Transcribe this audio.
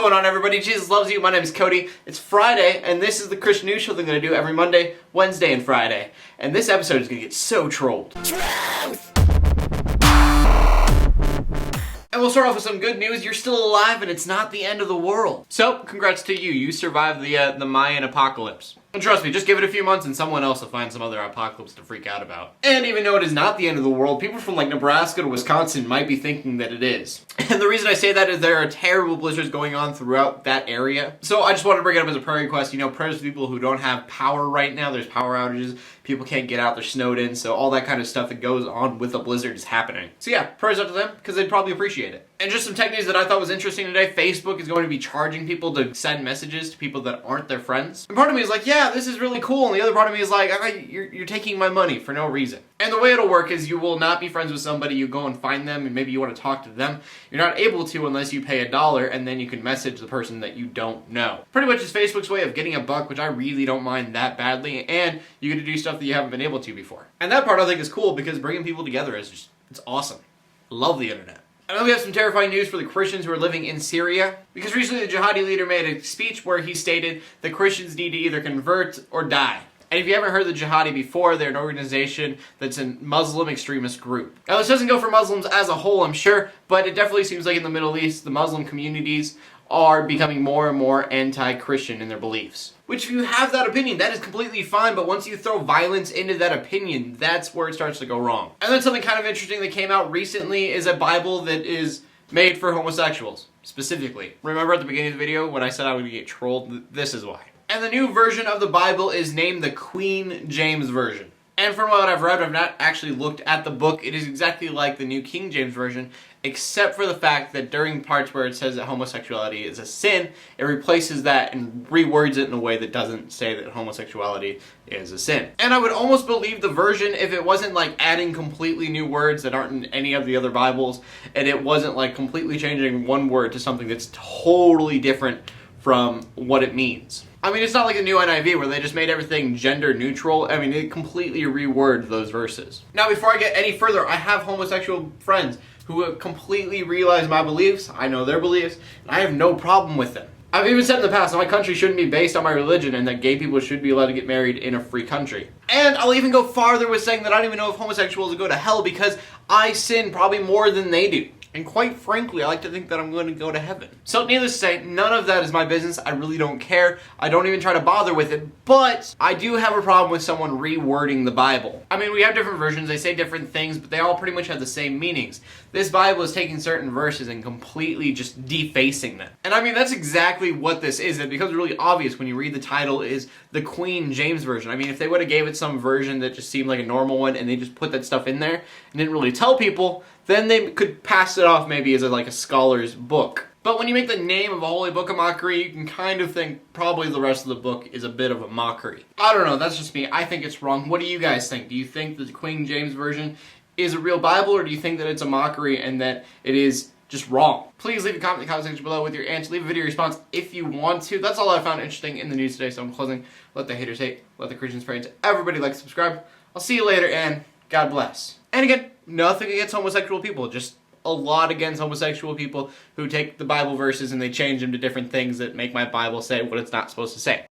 going on, everybody? Jesus loves you. My name is Cody. It's Friday, and this is the Christian News Show that I'm going to do every Monday, Wednesday, and Friday. And this episode is going to get so trolled. Truth! And we'll start off with some good news. You're still alive, and it's not the end of the world. So, congrats to you. You survived the Mayan apocalypse. And trust me, just give it a few months and someone else will find some other apocalypse to freak out about. And even though it is not the end of the world, people from like Nebraska to Wisconsin might be thinking that it is. And the reason I say that is there are terrible blizzards going on throughout that area. So I just wanted to bring it up as a prayer request. You know, prayers for people who don't have power right now. There's power outages. People can't get out. They're snowed in. So all that kind of stuff that goes on with a blizzard is happening. So yeah, prayers up to them because they'd probably appreciate it. And just some tech news that I thought was interesting today. Facebook is going to be charging people to send messages to people that aren't their friends. And part of me is like, yeah, this is really cool. And the other part of me is like, you're taking my money for no reason. And the way it'll work is you will not be friends with somebody. You go and find them and maybe you want to talk to them. You're not able to unless you pay $1 and then you can message the person that you don't know. Pretty much is Facebook's way of getting a buck, which I really don't mind that badly. And you get to do stuff that you haven't been able to before. And that part I think is cool because bringing people together is just, it's awesome. Love the internet. I know we have some terrifying news for the Christians who are living in Syria, because recently the jihadi leader made a speech where he stated that Christians need to either convert or die. And if you haven't heard the jihadi before, they're an organization that's a Muslim extremist group. Now this doesn't go for Muslims as a whole, I'm sure, but it definitely seems like in the Middle East, the Muslim communities are becoming more and more anti-Christian in their beliefs. Which, if you have that opinion, that is completely fine, but once you throw violence into that opinion, that's where it starts to go wrong. And then something kind of interesting that came out recently is a Bible that is made for homosexuals, specifically. Remember at the beginning of the video when I said I would get trolled? This is why. And the new version of the Bible is named the Queen James Version. And from what I've read, I've not actually looked at the book. It is exactly like the new King James Version, except for the fact that during parts where it says that homosexuality is a sin, it replaces that and rewords it in a way that doesn't say that homosexuality is a sin. And I would almost believe the version if it wasn't like adding completely new words that aren't in any of the other Bibles, and it wasn't like completely changing one word to something that's totally different from what it means. I mean, it's not like the new NIV where they just made everything gender neutral. I mean, it completely reworded those verses. Now, before I get any further, I have homosexual friends who have completely realized my beliefs. I know their beliefs, and I have no problem with them. I've even said in the past that my country shouldn't be based on my religion and that gay people should be allowed to get married in a free country. And I'll even go farther with saying that I don't even know if homosexuals will go to hell because I sin probably more than they do. And quite frankly, I like to think that I'm going to go to heaven. So needless to say, none of that is my business. I really don't care. I don't even try to bother with it. But I do have a problem with someone rewording the Bible. I mean, we have different versions. They say different things, but they all pretty much have the same meanings. This Bible is taking certain verses and completely just defacing them. And I mean, that's exactly what this is. It becomes really obvious when you read the title is the Queen James Version. I mean, if they would have gave it some version that just seemed like a normal one and they just put that stuff in there and didn't really tell people, then they could pass it off maybe as like a scholar's book. But when you make the name of a holy book a mockery, you can kind of think probably the rest of the book is a bit of a mockery. I don't know, that's just me. I think it's wrong. What do you guys think? Do you think that the Queen James Version is a real Bible, or do you think that it's a mockery and that it is just wrong? Please leave a comment in the comment section below with your answer. Leave a video response if you want to. That's all I found interesting in the news today, so I'm closing. Let the haters hate, let the Christians pray, and to everybody like, subscribe. I'll see you later, and God bless. And again, nothing against homosexual people, just a lot against homosexual people who take the Bible verses and they change them to different things that make my Bible say what it's not supposed to say.